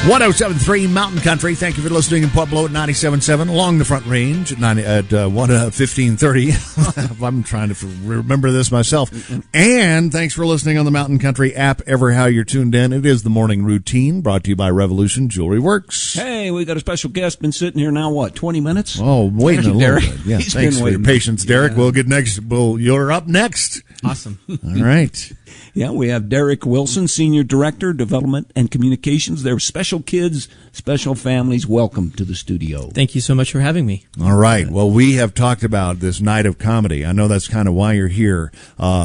107.3 Mountain Country. Thank you for listening in Pueblo at 97.7 along the Front Range at 1530. I'm trying to remember this myself. And thanks for listening on the Mountain Country app, ever how you're tuned in. It is the morning routine brought to you by Revolution Jewelry Works. Hey, we got a special guest. Been sitting here now, 20 minutes? Oh, waiting a little bit. Yeah, He's thanks been for your waiting. patience, Derek. Yeah. You're up next. Awesome. All right. Yeah, we have Derek Wilson, Senior Director, Development and Communications. They're special kids, special families. Welcome to the studio. Thank you so much for having me. All right. Well, we have talked about this night of comedy. I know that's kind of why you're here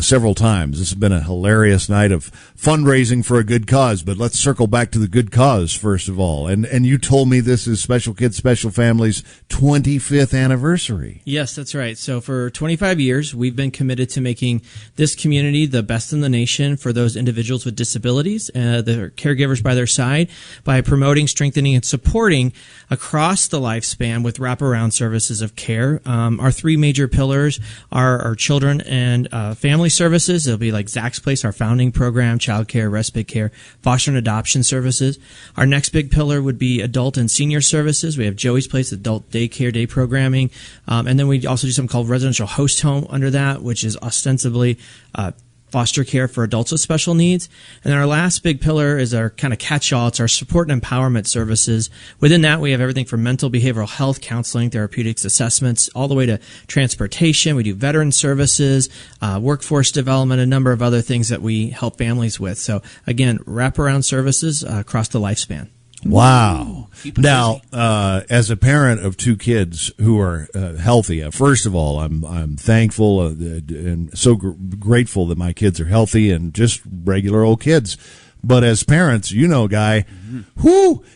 several times. This has been a hilarious night of fundraising for a good cause, but let's circle back to the good cause first of all. And you told me this is Special Kids, Special Families' 25th anniversary. Yes, that's right. So for 25 years, we've been committed to making this community the best in the nation for those individuals with disabilities, their caregivers by their side, by promoting, strengthening, and supporting across the lifespan with wraparound services of care. Our three major pillars are our children and family services. It'll be like Zach's Place, our founding program, child care, respite care, foster and adoption services. Our next big pillar would be adult and senior services. We have Joey's Place, adult daycare, day programming. And then we also do something called residential host home under that, which is ostensibly foster care for adults with special needs. And then our last big pillar is our kind of catch-all. It's our support and empowerment services. Within that, we have everything from mental behavioral health, counseling, therapeutics, assessments, all the way to transportation. We do veteran services, workforce development, a number of other things that we help families with. So again, wraparound services across the lifespan. Wow. Now, as a parent of two kids who are healthy, first of all, I'm thankful and so grateful that my kids are healthy and just regular old kids. But as parents, Guy,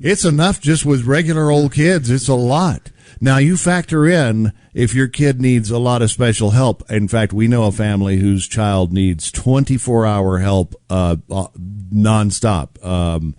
it's enough just with regular old kids. It's a lot. Now, you factor in if your kid needs a lot of special help. In fact, we know a family whose child needs 24-hour help nonstop.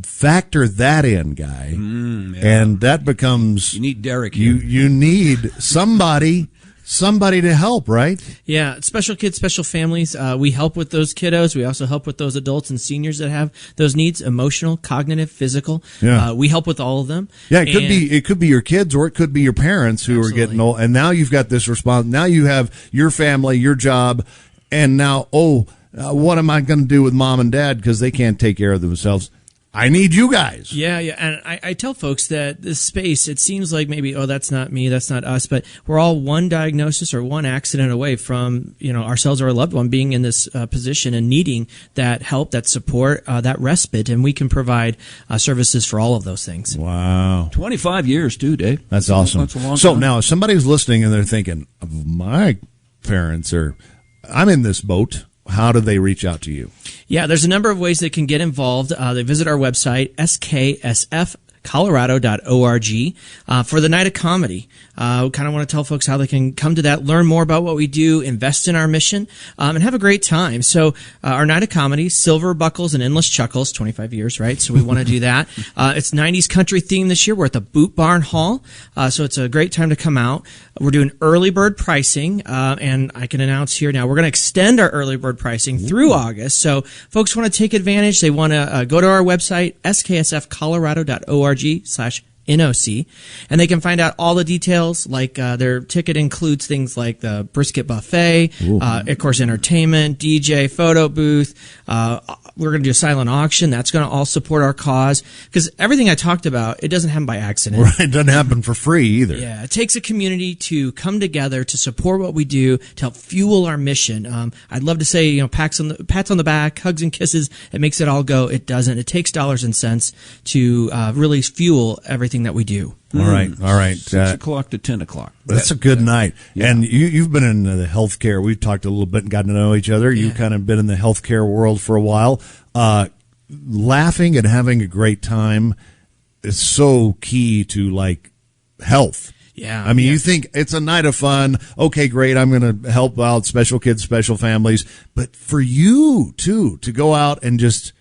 Factor that in, Guy, and that becomes You need Derek here. You need somebody to help, right? Yeah, special kids, special families. We help with those kiddos. We also help with those adults and seniors that have those needs: emotional, cognitive, physical. Yeah. We help with all of them. Yeah, it could be your kids or it could be your parents who Absolutely. are getting old, and now you've got this response. Now you have your family, your job, and now what am I going to do with mom and dad because they can't take care of themselves? I need you guys. Yeah, and I tell folks that this space, it seems like maybe, that's not me, that's not us, but we're all one diagnosis or one accident away from, ourselves or our loved one being in this position and needing that help, that support, that respite, and we can provide services for all of those things. Wow. 25 years, too, Dave. That's awesome. That's a long So time. now if somebody's listening and they're thinking, my parents I'm in this boat. How do they reach out to you? Yeah, there's a number of ways they can get involved. They visit our website, sksfcolorado.org, for the Night of Comedy. We kind of want to tell folks how they can come to that, learn more about what we do, invest in our mission, and have a great time. So our Night of Comedy, Silver Buckles and Endless Chuckles, 25 years, right? So we want to do that. It's 90s country theme this year. We're at the Boot Barn Hall, so it's a great time to come out. We're doing early bird pricing, and I can announce here now we're going to extend our early bird pricing through August. So folks want to take advantage. They want to go to our website, sksfcolorado.org/NOC, and they can find out all the details, like their ticket includes things like the brisket buffet, of course, entertainment, DJ, photo booth. We're going to do a silent auction. That's going to all support our cause, because everything I talked about, it doesn't happen by accident. Right, it doesn't happen for free either. Yeah, it takes a community to come together to support what we do, to help fuel our mission. I'd love to say, pats on the back, hugs and kisses. It makes it all go. It doesn't. It takes dollars and cents to really fuel everything that we do. All right. 6 o'clock to 10 o'clock. That's a good night. Yeah. And you've been in the healthcare. We've talked a little bit and gotten to know each other. Yeah. You've kind of been in the healthcare world for a while. Laughing and having a great time is so key to health. Yeah. I mean, you think it's a night of fun. Okay, great. I'm going to help out special kids, special families. But for you, too, to go out and just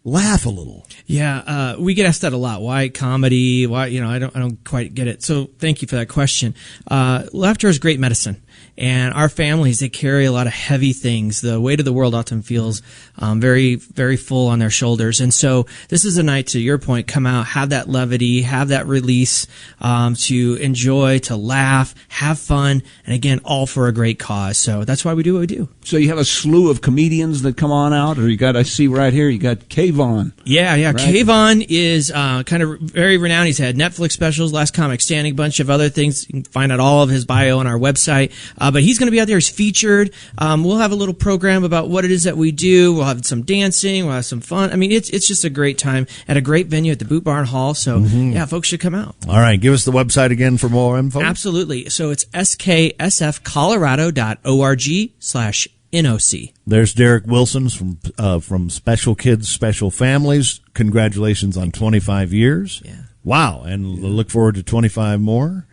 laugh a little. Yeah, we get asked that a lot. Why comedy? Why, I don't quite get it. So thank you for that question. Laughter is great medicine. And our families, they carry a lot of heavy things. The weight of the world often feels very, very full on their shoulders. And so this is a night, to your point, come out, have that levity, have that release, to enjoy, to laugh, have fun, and again, all for a great cause. So that's why we do what we do. So you have a slew of comedians that come on out, or you got, I see right here, you got Kayvon. Yeah. Right. Kayvon is kind of very renowned. He's had Netflix specials, Last Comic Standing, bunch of other things. You can find out all of his bio on our website. But he's going to be out there. He's featured. We'll have a little program about what it is that we do. We'll have some dancing. We'll have some fun. I mean, it's just a great time at a great venue at the Boot Barn Hall. So, yeah, folks should come out. All right. Give us the website again for more info. Absolutely. So it's sksfcolorado.org/NOC. There's Derek Wilson from Special Kids, Special Families. Congratulations on 25 years. Yeah. Wow. And look forward to 25 more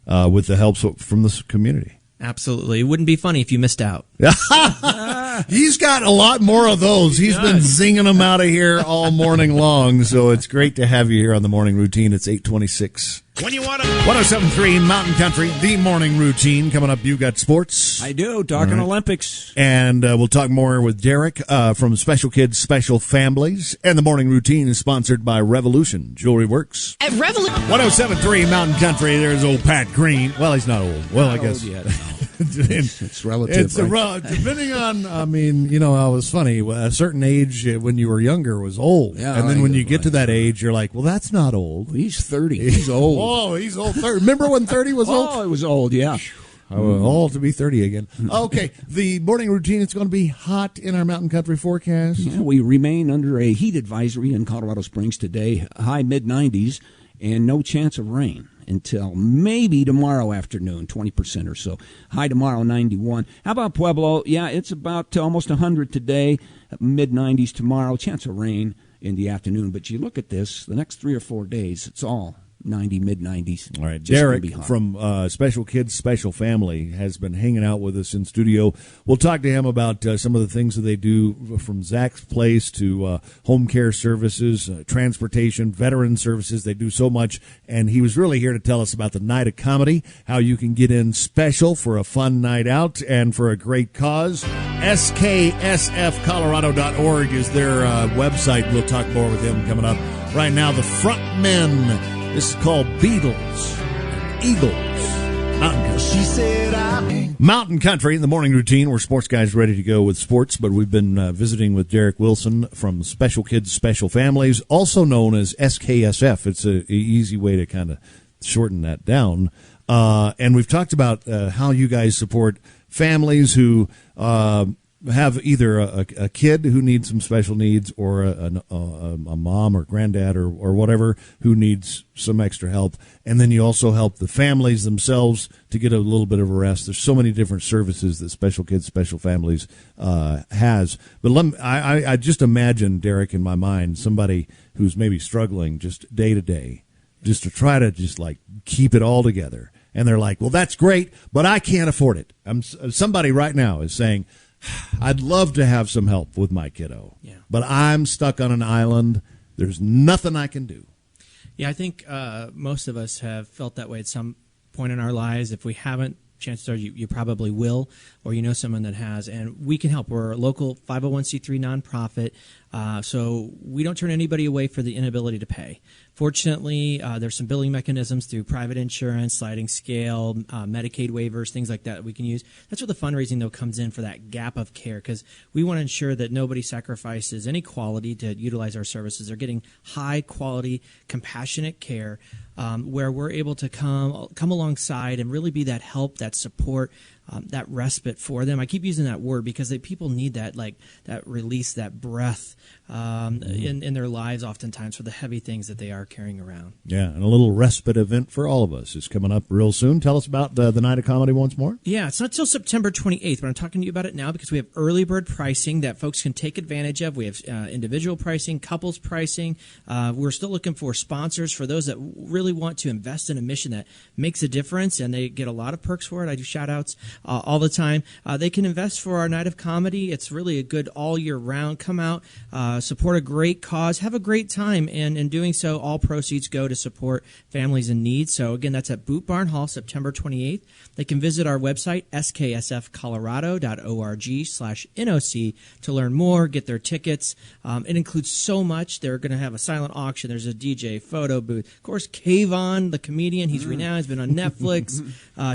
with the help from this community. Absolutely. It wouldn't be funny if you missed out. He's got a lot more of those. He's been zinging them out of here all morning long. So it's great to have you here on the morning routine. It's 8:26. When you want to 107.3 Mountain Country, the morning routine. Coming up, you got sports. I do, talking Olympics. And we'll talk more with Derek from Special Kids, Special Families. And the morning routine is sponsored by Revolution Jewelry Works. at Revolution. 107.3 Mountain Country, there's old Pat Green. Well, he's not old. Well, I guess. It's relative. It's depending on, I mean, it was funny. A certain age when you were younger was old. Yeah, and then when you get to that age, you're like, well, that's not old. He's 30. He's old. Oh, he's old. 30. Remember when 30 was old? Oh, it was old, yeah. Old to be 30 again. Okay, the morning routine, it's going to be hot in our Mountain Country forecast. Yeah, we remain under a heat advisory in Colorado Springs today, high mid-90s, and no chance of rain until maybe tomorrow afternoon, 20% or so. High tomorrow, 91. How about Pueblo? Yeah, it's about almost 100 today, mid-90s tomorrow. Chance of rain in the afternoon. But you look at this, the next 3 or 4 days, it's all 90, mid-90s. All right, Just Derek gonna be hot. from Special Kids, Special Family has been hanging out with us in studio. We'll talk to him about some of the things that they do, from Zach's Place to home care services, transportation, veteran services. They do so much, and he was really here to tell us about the Night of Comedy, how you can get in special for a fun night out and for a great cause. SKSFcolorado.org is their website. We'll talk more with him coming up. Right now, the front men. This is called Beatles and Eagles. Mountain Country. She said Mountain Country in the morning routine. We're sports guys ready to go with sports, but we've been visiting with Derek Wilson from Special Kids, Special Families, also known as SKSF. It's an easy way to kind of shorten that down. And we've talked about how you guys support families who have either a kid who needs some special needs or a mom or granddad or whatever who needs some extra help. And then you also help the families themselves to get a little bit of a rest. There's so many different services that Special Kids, Special Families has. But I just imagine, Derek, in my mind, somebody who's maybe struggling just day to day, just to try to just like keep it all together. And they're like, well, that's great, but I can't afford it. Somebody right now is saying, I'd love to have some help with my kiddo, but I'm stuck on an island. There's nothing I can do. Yeah, I think most of us have felt that way at some point in our lives. If we haven't, chances are you probably will, or you know someone that has, and we can help. We're a local 501c3 nonprofit, so we don't turn anybody away for the inability to pay. Fortunately, there's some billing mechanisms through private insurance, sliding scale, Medicaid waivers, things like that we can use. That's where the fundraising, though, comes in for that gap of care, because we want to ensure that nobody sacrifices any quality to utilize our services. They're getting high-quality, compassionate care where we're able to come alongside and really be that help, that support, that respite for them. I keep using that word because people need that, like that release, that breath in their lives oftentimes for the heavy things that they are carrying around. Yeah, and a little respite event for all of us is coming up real soon. Tell us about the Night of Comedy once more. Yeah, it's not till September 28th, but I'm talking to you about it now because we have early bird pricing that folks can take advantage of. We have individual pricing, couples pricing. We're still looking for sponsors for those that really want to invest in a mission that makes a difference, and they get a lot of perks for it. I do shout-outs. all the time. They can invest for our night of comedy. It's really a good all year round. Come out, support a great cause, have a great time, and in doing so, all proceeds go to support families in need. So again, that's at Boot Barn Hall, September 28th. They can visit our website, sksfcolorado.org/NOC, to learn more, get their tickets. It includes so much. They're going to have a silent auction. There's a DJ, photo booth. Of course, Kayvon, the comedian, he's renowned. He's been on Netflix.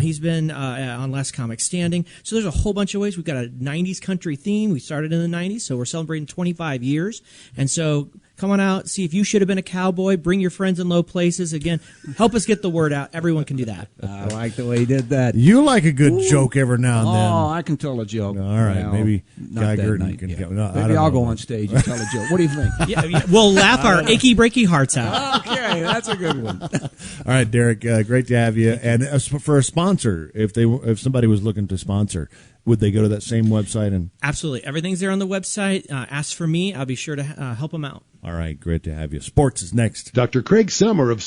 He's been on Last Comic Standing. So there's a whole bunch of ways. We've got a 90s country theme. We started in the 90s, so we're celebrating 25 years. And so come on out, see if you should have been a cowboy. Bring your friends in low places. Again, help us get the word out. Everyone can do that. I like the way he did that. You like a good joke every now and then. Oh, I can tell a joke. All right, maybe not Guy that Gurdon night. can Yeah. go. No, Maybe I'll go on stage and tell a joke. What do you think? Yeah, we'll laugh our achy breaky hearts out. Okay, that's a good one. All right, Derek, great to have you. And for a sponsor, if somebody was looking to sponsor, would they go to that same website? And Absolutely. Everything's there on the website. Ask for me. I'll be sure to help them out. all right, great to have you. Sports is next. Dr. Craig Summer of